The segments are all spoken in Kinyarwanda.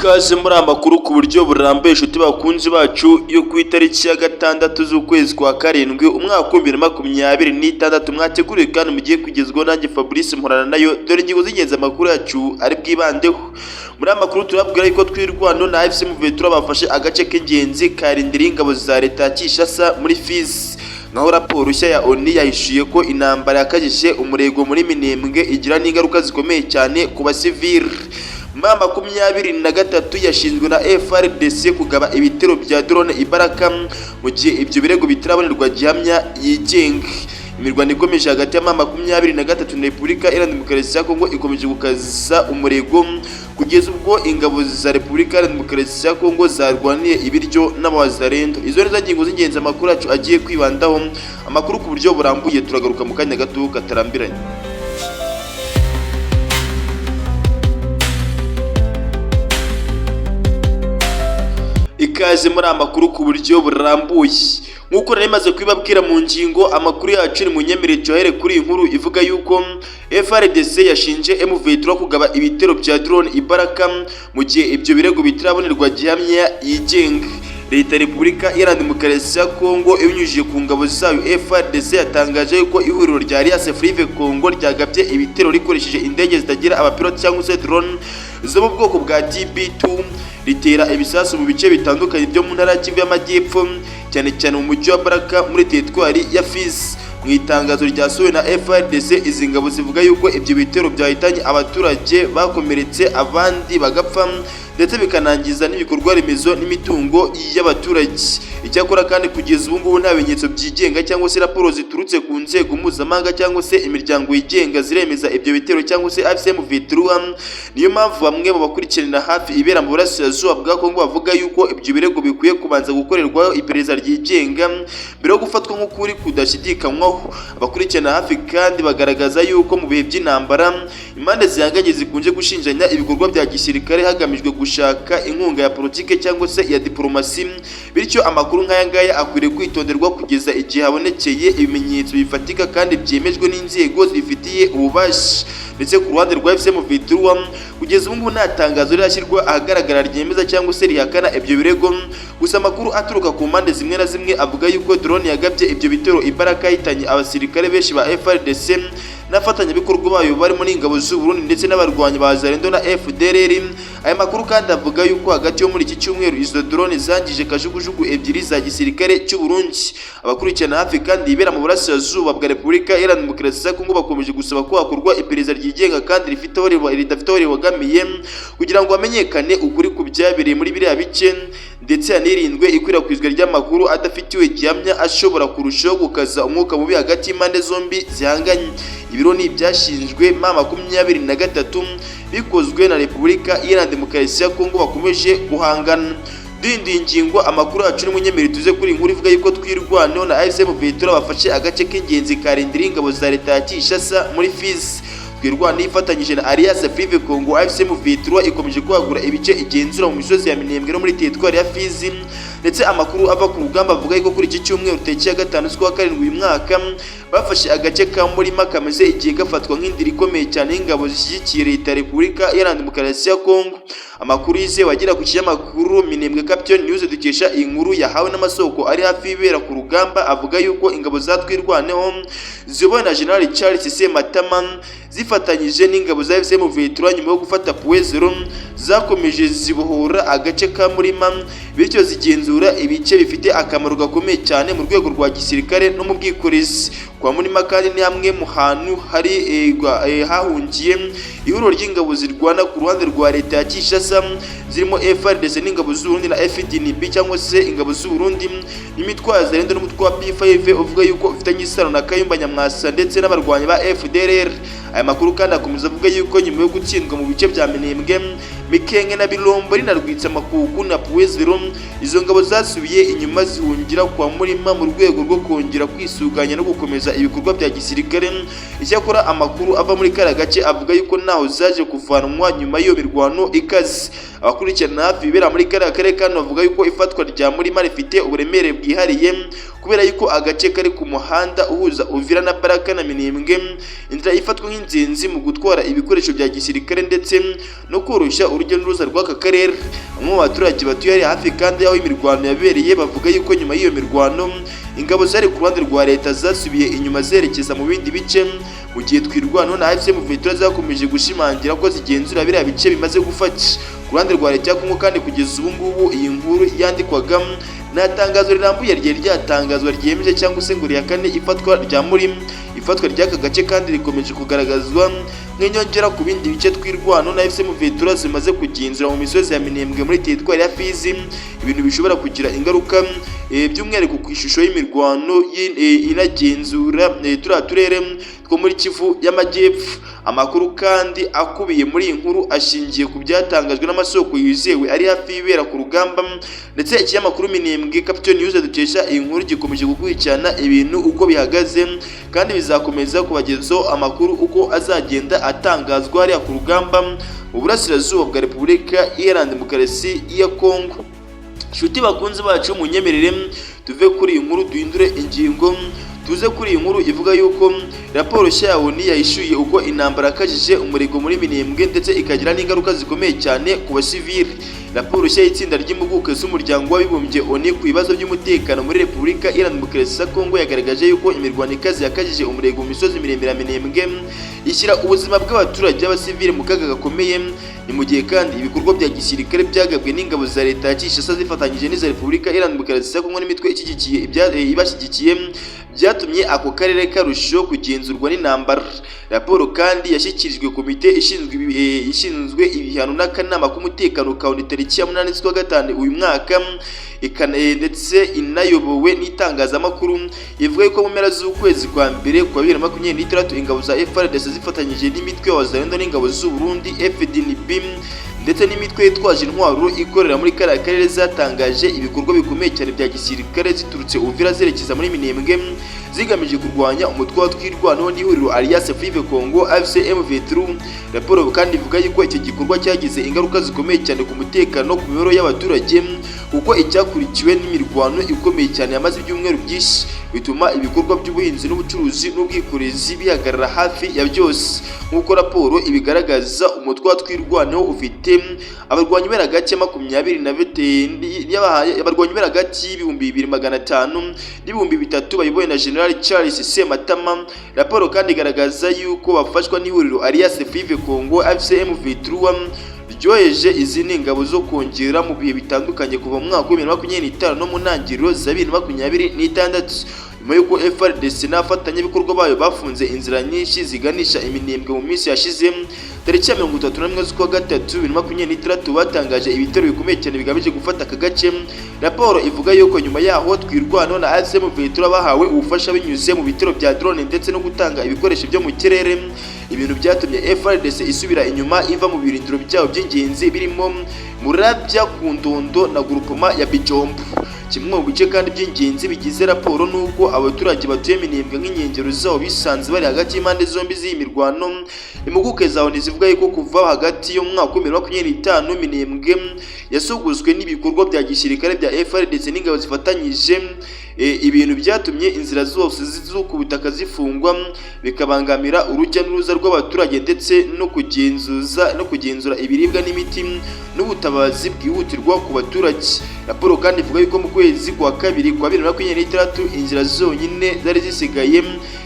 Ikaze muri amakuru ku buryo burambuye inshuti bakunzi bacu yo ku itariki ya 6 z'ukwezi kwa karindwi umwaka wa 2026 mwateguriwe kandi mugiye kugezwaho nanjye Fabrice Mporana nayo dore ingingo z'ingenzi amakuru yacu ari bwibandeho. Muri amakuru turabwira yuko twirwano na AFC M23 bafashe agace k'ingenzi karindira ingabo za leta Kinshasa muri Fizi. Naho raporo nshya ya ONU yahishuye ko intambara yakajije umurego muri Minembwe igira n'ingaruka zikomeye cyane ku basivili. Mama 23 yashinzwe na FRDC kugaba ibitero bya drone Ibaraka mu gihe ibyo birego bitarabonerwa gihamya yigenga. Imirwano ikomeje hagati ya Mama 23 na Repubulika Iharanira Demokarasi ya Kongo ikomeje gukaza umurego kugeza ubwo ingabo za Repubulika Iharanira Demokarasi ya Kongo zarwaniye ibiryo n'abazarendo. Izo nizo ngingo z'ingenzi amakuru yacu agiye kwibandaho. Amakuru ku buryo burambuye turagaruka mu kanya gato katarambiranye. Ikaze muri amakuru ku buryo burambuye. Nkuko nari maze kwibabwira mu ngingo amakuru yacu ni munyemerere cyohere kuri inkuru ivuga yuko FRDC yashinje M23 kugaba ibitero bya drone Ibaraka mu gihe ibyo birego bitarabonerwa gihamya yigenga. Leta Repubulika Iharanira Demokarasi ya Kongo ibinyujije ku ngabo zayo FRDC yatangaje yuko ihuriro rya Alliance Fleuve Congo ryagabye ibitero rikoresheje indege zitagira abapilote cyangwa se drone zo mu bwoko bwa TB2 ritera ibisasu mu bice bitandukanye byo mu ntara Kivu y'Amajyepfo cyane cyane mu mujyi wa Baraka muri teritwari ya Fizi. Mu itangazo ryasohowe na FRDC izi ngabo zivuga yuko ibyo bitero byahitanye abaturage bakomeretse abandi bagapfa ndetse bikanangiza n'ibikorwa remezo n'imitungo y'abaturage. Icyakora kandi kugeza ubu ngubu nta bimenyetso byigenga cyangwa se raporo ziturutse ku nzego mpuzamahanga cyangwa se imiryango yigenga ziremeza ibyo bitero cyangwa se AFC M23. Niyo mpamvu bamwe mu bakurikirana hafi ibera mu burasirazuba bwa Kongo bavuga yuko ibyo birego bikwiye kubanza gukorerwaho iperereza ryigenga mbere yo gufatwa nk'ukuri kudashidikanywaho. Abakurikirana hafi kandi bagaragaza yuko mu bihe by'intambara impande zihanganye zikunze gushinjanya ibikorwa bya gisirikare hagamijwe gushaka inkunga ya politike cyangwa se ya diplomasi, bityo amakuru nk'aya ngaya akwiriye kwitonderwa kugeza igihe habonekeye ibimenyetso bifatika kandi byemejwe n'inzego zibifitiye ububasha. Ndetse ku ruhande rwa AFC M23 kugeza ubu ngubu nta tangazo rirashyirwa ahagaragara ryemeza cyangwa se rihakana ibyo birego, gusa amakuru aturuka ku mpande zimwe na zimwe avuga yuko drone yagabye ibyo bitero Ibaraka yahitanye abasirikare benshi ba FRDC n'abafatanyabikorwa bayo barimo n'ingabo z'u Burundi ndetse n'abarwanyi ba Zarendo na FDLR. Aya makuru kandi avuga yuko hagati yo muri iki cyumweru izo drone zangije kajugujugu ebyiri za gisirikare cy'u Burundi. Abakurikirana hafi kandi ibera mu burasirazuba bwa Repubulika Iharanira Demokarasi ya Kongo bakomeje gusaba ko hakorwa iperereza ryigenga kandi ridafite aho ribogamiye kugira ngo hamenyekane ukuri ku byabereye muri biriya bice ndetse hanirindwe ikwirakwizwa ry'amakuru adafitiwe gihamya ashobora kurushaho gukaza umwuka mubi hagati y'impande zombi zihanganye. Ibiro ni ibyashinjwe Mama 23 bikozwe na Repubulika Iharanira Demokarasi ya Kongo bakomeje guhangana. Dindi ingingo amakuru yacu n'umunyemerere tuze kuri inkuru ivuga yuko twirwano na AFC M23 bafashe agace k'ingenzi karindira ingabo za leta ya Kinshasa muri Fizi. Twirwano ifatanyije na Alliance Fleuve Congo AFC M23 ikomeje kwagura ibice igenzura mu misozi ya Minembwe no muri teritwari ya Fizi. Ndetse amakuru ava ku rugamba avuga yuko kuri iki cyumweru tariki ya 5 z'ukwa karindwi uyu mwaka bafashe agace ka Murima kameze igihe gafatwa nk'indiri ikomeye cyane y'ingabo zishyigikiye leta ya Repubulika Iharanira Demokarasi ya Kongo. Amakuru yizewe agera ku kinyamakuru Minembwe Captain News dukesha inkuru yahawe n'amasoko ari hafi y'ibera ku rugamba avuga yuko ingabo za twirwaneho ziyobowe na General Charles Matama zifatanyije n'ingabo za AFC M23 nyuma yo gufata Puezero zakomeje zibohora agace ka Murima, bityo zigenzura ibice bifite akamaro gakomeye cyane mu rwego rwa gisirikare no mu bwikorezi. Kwa Murima kandi ni hamwe mu hantu hari hahungiye ihuriro ry'ingabo zirwana ku ruhande rwa leta ya Kinshasa zirimo FRDC n'ingabo z'u Burundi na FDNB cyangwa se ingabo z'u Burundi n'imitwazo Zarendo n'umutwe wa P5 uvuga yuko ufitanye isano na Kayumba Nyamwasa ndetse n'abarwanyi ba FDLR. Aya makuru kandi akomeza avuga yuko nyuma yo gutsindwa mu bice bya Minembwe, Mikenge na Birombo rinarwitsa Makuku na Puezero, izo ngabo zasubiye inyuma zihungira kwa Murima mu rwego rwo kongera kwisuganya no gukomeza ibikorwa bya gisirikare. Icyakora amakuru ava muri kara gace avuga yuko naho zaje kuvanwa nyuma y'iyo mirwano ikaze. Abakurikirana hafi ibera muri kara karere kandi bavuga yuko ifatwa rya Murima rifite uburemere bwihariye kubera yuko agace kari ku muhanda uhuza Uvira na Baraka na Minembwe, inzira ifatwa nk'ingenzi mu gutwara ibikoresho bya gisirikare ndetse no koroshya urujya n'uruza rw'aka karere. Bamwe mu baturage batuye hafi kandi aho imirwano yabereye bavuga yuko nyuma y'iyo mirwano ingabo zari ku ruhande rwa leta zasubiye inyuma zerekeza mu bindi bice, mu gihe twirwanaho na AFC M23 zakomeje gushimangira ko zigenzura biriya bice bimaze gufata. Ku ruhande rwa leta ya Kongo kandi kugeza ubu ngubu iyi nkuru yandikwaga nta tangazo rirambuye ryari ryatangazwa ryemeje cyangwa se ngo rihakane ifatwa ry'aka gace, kandi rikomeje kugaragazwa nk'inyongera ku bindi bice twirwanaho na AFC M23 zimaze kugenzura mu misozi ya Minembwe muri teritwari ya Fizi, ibintu bishobora kugira ingaruka by'umwihariko ku ishusho y'imirwano inagenzura turiya turere two muri Kivu y'Amajyepfo. Amakuru kandi akubiye muri iyi nkuru ashingiye ku byatangajwe n'amasoko yizewe ari hafi y'ibera ku rugamba, ndetse ikinyamakuru Minembwe Capital News dukesha iyi nkuru gikomeje gukurikirana ibintu uko bihagaze, kandi bizakomeza kubagezaho amakuru uko azagenda atangazwa hariya ku rugamba mu burasirazuba bwa Repubulika Iharanira Demokarasi ya Kongo. Inshuti bakunze bacu munyemerere tuve kuri iyi nkuru duhindure ingingo, tuze kuri iyi nkuru ivuga yuko raporo nshya ya ONU yahishuye uko intambara yakajije umurego muri Minembwe ndetse ikagira n'ingaruka zikomeye cyane ku basivili. Raporo nshya y'itsinda ry'impuguke z'umuryango w'abibumbye ONU ku bibazo by'umutekano muri Repubulika Iharanira Demokarasi ya Kongo yagaragaje yuko imirwano ikaze yakajije umurego mu misozi miremire ya Minembwe ishyira ubuzima bw'abaturage b'abasivili mu kaga gakomeye. Ni mu gihe kandi ibikorwa bya gisirikare byagabwe n'ingabo za leta ya Kinshasa zifatanyije n'iza Repubulika Iharanira Demokarasi ya Kongo n'imitwe ibashyigikiye byatumye ako karere karushaho kugenzurwa n'intambara. Raporo kandi yashyikirijwe komite ishinzwe ibihano n'akanama k'umutekano ka ONU tariki ya 8 z'ukwa gatanu uyu mwaka, ndetse inayobowe n'itangazamakuru, ivuga ko mu mpera z'ukwezi kwa mbere kwa 2023 ingabo za FARDC zifatanyije n'imitwe y'abazalendo n'ingabo z'u Burundi FDNB ndetse n'imitwe yitwaje intwaro ikorera muri kariya karere zatangaje ibikorwa bikomeye cyane bya gisirikare ziturutse Uvira zerekeza muri Minembwe zigamije kurwanya umutwe wa twirwanaho n'ihuriro Alliance Fleuve Congo AFC M23. Raporo kandi ivuga yuko iki gikorwa cyagize ingaruka zikomeye cyane ku mutekano ku mibereho y'abaturage, kuko icyakurikiwe n'imirwano ikomeye cyane yamaze ibyumweru byinshi, bituma ibikorwa by'ubuhinzi n'ubucuruzi n'ubwikorezi bihagarara hafi ya byose. Nk'uko raporo ibigaragaza, umutwe wa twirwanaho ufite abarwanyi beragake 20 abarwanyi beragake y'ibihumbi 2500 n'ibihumbi 3 bayobowe na General Charles Sematama. Raporo kandi igaragaza yuko bafashwa n'ihuriro Alliance Fleuve Congo AFC M23 ryoheje izindi ngabo zo kongera mu bihe bitandukanye kuva mu mwaka wa 2025 no mu ntangiriro za 2026, nyuma y'uko FARDC n'abafatanyabikorwa bayo bafunze inzira nyinshi ziganisha Iminembwe mu minsi yashize. Tariki ya 31 z'ukwa gatatu 2023 batangaje ibitero bikomeye cyane bigamije gufata aka gace. Raporo ivuga yuko nyuma yaho twirwanaho na AFC M23 bahawe ubufasha binyuze mu bitero bya drone ndetse no gutanga ibikoresho byo mu kirere, ibintu byatumye FARDC isubira inyuma iva mu birindiro byabo by'ingenzi birimo Murabya, Kundondo na groupement ya Bijombo. Kimwe mu bice kandi by'ingenzi bigize raporo nuko abaturage batuye Minembwe nk'inkengero zawo bisanze bari hagati y'impande zombi z'imirwano. Impuguke zawo zivuga yuko kuva hagati yo mu mwaka wa 2025 Minembwe yasogozwe n'ibikorwa bya gisirikare bya FARDC n'ingabo zifatanyije, ibintu byatumye inzira zose z'uku butaka zifungwa, bikabangamira urujya n'uruza rw'abaturage ndetse no kugenzura ibiribwa n'imiti n'ubutabazi bwihutirwa ku baturage. Raporo kandi ivuga yuko mu kwezi kwa kabiri kwa 2023 inzira zonyine zari zisigaye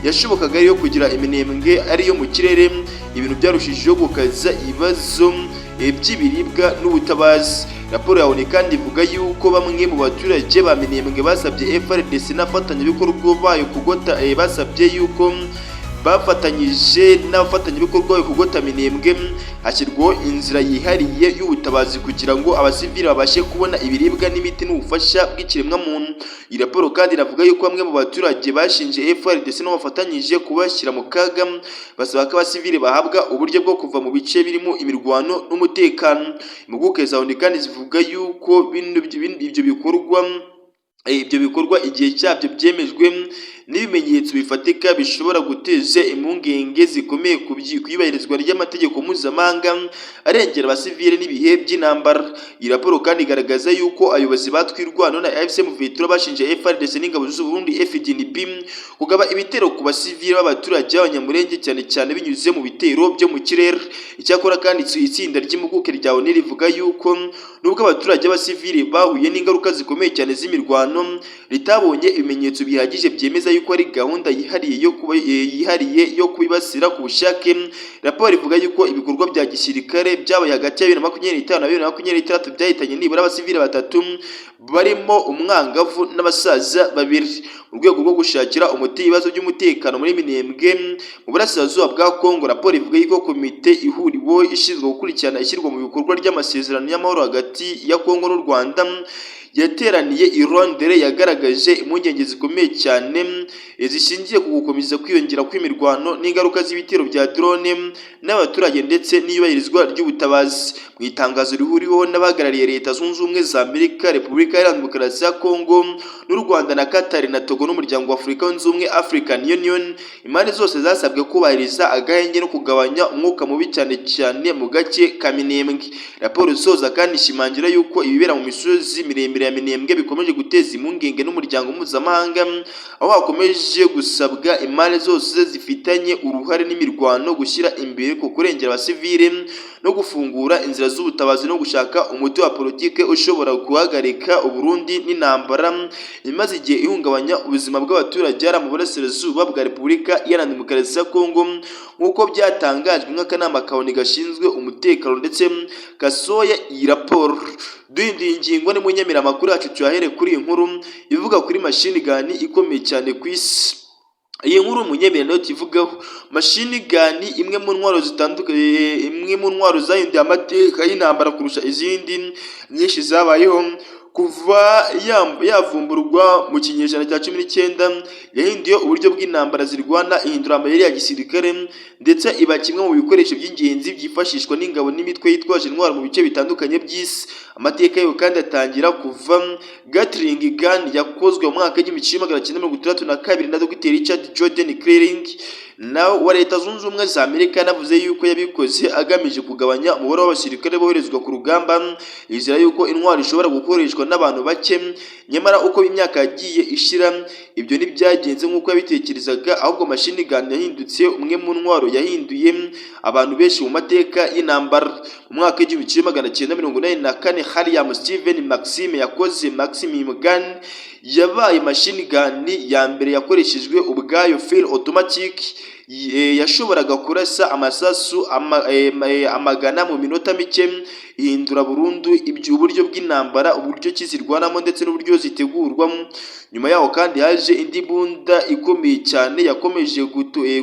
yashobokaga yo kugira Iminembwe ariyo mu kirere, ibintu byarushijeho gukaza ibibazo by'ibiribwa n'ubutabazi. Raporo ya ONU kandi ivuga yuko bamwe mu baturage ba Minembwe basabye FARDC n'abafatanyabikorwa bayo bafatanyije n'abafatanyabikorwa bayo kugota Minembwe hashyirwaho inzira yihariye y'ubutabazi kugira ngo abasivili babashe kubona ibiribwa n'imiti n'ubufasha bw'ikiremwamuntu. Iyi raporo kandi iravuga yuko bamwe mu baturage bashinje FARDC n'abafatanyije kubashyira mu kaga, basaba ko abasivili bahabwa uburyo bwo kuva mu bice birimo imirwano n'umutekano. Impuguke za ONU kandi zivuga yuko ibyo bikorwa ibyo bikorwa igihe cyabyo byemejwe n'ibimenyetso bifatika bishobora guteza impungenge zikomeye ku iyubahirizwa ry'amategeko mpuzamahanga arengera abasivile n'ibihe by'intambara. Iyi raporo kandi igaragaza yuko abayobozi ba Twirwano na AFC M23 bashinje FARDC n'ingabo z'u Burundi FDNB kugaba ibitero ku basivile b'abaturage b'abanyamurenge cyane cyane binyuze mu bitero byo mu kirere. Icyakora kandi itsinda ry'impuguke rya ONU rivuga yuko nubwo abaturage b'abasivile bahuye n'ingaruka zikomeye cyane z'imirwano, ritabonye ibimenyetso bihagije byemeza yuko ari gahunda yihariye yo kubibasira ku bushake. Raporo ivuga yuko ibikorwa bya gisirikare byabaye hagati ya 2025 na 2026 byahitanye nibura abasivile 3 barimo umwangavu n'abasaza 2 mu rwego rwo gushakira umuti ibibazo by'umutekano muri Minembwe mu burasirazuba bwa Kongo. Raporo ivuga yuko komite ihuriweho ishinzwe gukurikirana ishyirwa mu bikorwa ry'amasezerano y'amahoro hagati ya Kongo n'u Rwanda yateraniye i Londres yagaragaje impungenge zikomeye cyane zishingiye ku gukomeza kwiyongera kw'imirwano n'ingaruka z'ibitero bya drone n'abaturage ndetse n'iyubahirizwa ry'ubutabazi. Mu itangazo rihuriweho n'abahagarariye Leta Zunze Ubumwe za Amerika, Repubulika Iharanira Demokarasi ya Kongo n'u Rwanda na Qatar na Togo n'umuryango wa Afurika Yunze Ubumwe African Union, impande zose zasabwe kubahiriza agahenge no kugabanya umwuka mubi cyane cyane mu gace ka Minembwe. Raporo isoza kandi ishimangira yuko ibibera mu misozi miremire ya Minembwe bikomeje guteza impungenge n'umuryango mpuzamahanga, aho hakomeje gusabwa impande zose zifitanye uruhare n'imirwano gushyira imbere ku kurengera abasivile no gufungura inzira z'ubutabazi no gushaka umuti wa politike ushobora guhagarika Uburundi n'intambara imaze igihe ihungabanya ubuzima bw'abaturage mu burasirazuba bwa Repubulika Iharanira Demokarasi ya Kongo, nk'uko byatangajwe n'akanama ka ONU gashinzwe umutekano ndetse gasohoye iyi raporo. Duhinduye ingingo n'umunyemera amakuru yacu tuyahere kuri iyi nkuru ivuga kuri machine gun ikomeye cyane ku isi. Iyi nkuru umunyemera nayo tuvugaho machine gun, imwe mu ntwaro zitandukanye, imwe mu ntwaro zahinduye amateka y'intambara kurusha izindi nyinshi zabayeho kuva yavumburwa mu kinyejana cya 19. Yahinduye uburyo bw'intambara zirwana, ihindura amayeri ya gisirikare ndetse iba kimwe mu bikoresho by'ingenzi byifashishwa n'ingabo n'imitwe yitwaje intwaro mu bice bitandukanye by'isi. Amateka yayo kandi atangira kuva Gatling gun yakozwe mu mwaka w'1962 na Dr. Richard Jordan Clearing wa Leta Zunze Ubumwe za Amerika. Yanavuze yuko yabikoze agamije kugabanya umubare w'abasirikare boherezwa ku rugamba, yizera yuko intwaro ishobora gukoreshwa n'abantu bake. Nyamara uko imyaka yagiye ishira, ibyo ntibyagenze nk'uko yabitekerezaga, ahubwo machine gun yahindutse umwe mu ntwaro yahinduye abantu benshi mu mateka y'intambara. Mu mwaka w'1984 William Steven Maxim yakoze Maximum gun, yabaye machine gun ya mbere yakoreshejwe ubwayo full automatic, yashoboraga kurasa amasasu amagana mu minota mike. Ihindura burundu uburyo bw'intambara, uburyo kizirwanamo ndetse n'uburyo zitegurwamo. Nyuma yaho kandi haje indi bunda ikomeye cyane yakomeje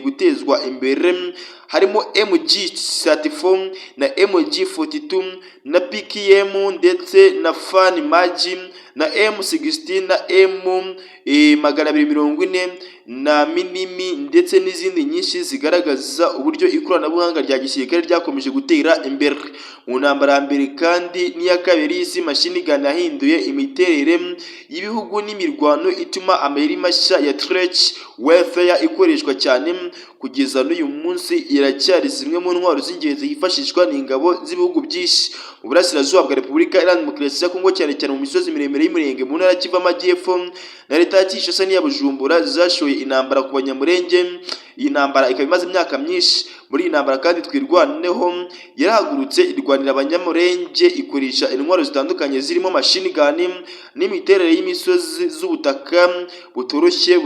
gutezwa imbere, harimo MG34 na MG42 na PKM ndetse na Fan Magi na M16 na M240 na Minimi ndetse n'izindi nyinshi zigaragaza uburyo ikoranabuhanga rya gisirikare ryakomeje gutera imbere. Mu ntambara ya mbere kandi n'iya kabiri y'isi, machine gun yahinduye imiterere y'ibihugu n'imirwano, ituma amayeri mashya ya trench warfare ikoreshwa cyane. Kugeza n'uyu munsi iracyari zimwe mu ntwaro z'ingenzi hifashishwa n'ingabo z'ibihugu byinshi mu burasirazuba bwa Repubulika Iharanira Demokarasi ya Kongo, cyane cyane mu misozi miremire y'Umurenge mu ntara Kivu Amajyepfo na Leta ya Kinshasa n'iya Bujumbura zashoye intambara ku banyamurenge. Iyi ntambara ikaba imaze imyaka myinshi. Muri iyi ntambara kandi Twirwaneho yarahagurutse irwanira abanyamurenge, ikoresha intwaro zitandukanye zirimo machine gun n'imiterere y'imisozi z'ubutaka butoroshye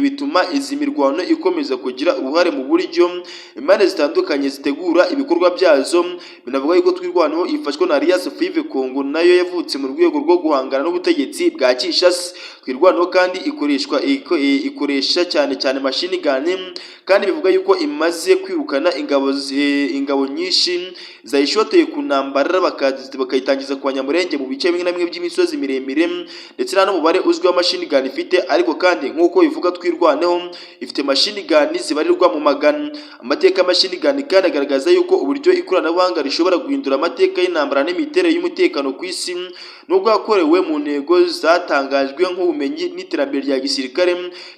bituma izi mirwano ikomeza kugira uruhare mu buryo impande zitandukanye zitegura ibikorwa byazo. Binavuga yuko Twirwaneho ifashwa na Alliance Fleuve Congo, nayo yavutse mu rwego rwo guhangana n'ubutegetsi bwa Kinshasa. Twirwaneho kandi ikoresha cyane cyane machine gun, kandi bivuga yuko imaze kwirukana ingabo nyinshi zayishoteye ku ntambara bakayitangiza ku Banyamulenge mu bice bimwe na bimwe by'imisozi miremire, ndetse nta n'umubare uzwi wa machine gun ifite, ariko kandi nk'uko bivuga Twirwaneho ifite machine gun zibarirwa mu magana. Amateka ya machine gun kandi agaragaza yuko uburyo ikoranabuhanga rishobora guhindura amateka y'intambara n'imiterere y'umutekano ku isi, nubwo yakorewe mu ntego zatangajwe nk'ubumenyi n'iterambere rya gisirikare,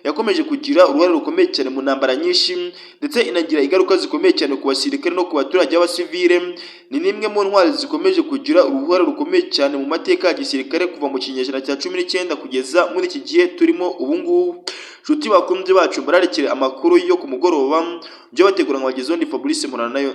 yakomeje kugira uruhare rukomeye cyane mu ntambara nyinshi, ndetse inagira ingaruka zikomeye cyane ku basirikare no ku baturage b'abasivile. Ni nimwe mu ntwari zikomeje kugira uruhare rukomeye cyane mu mateka ya gisirikare kuva mu kinyejana cya 19 kugeza muri iki gihe turimo ubu ngubu. Nshuti bakunzi bacu, murarekere amakuru yo ku mugoroba byo bategura ngo bagezeho. Ndi Fabrice Murana nayo.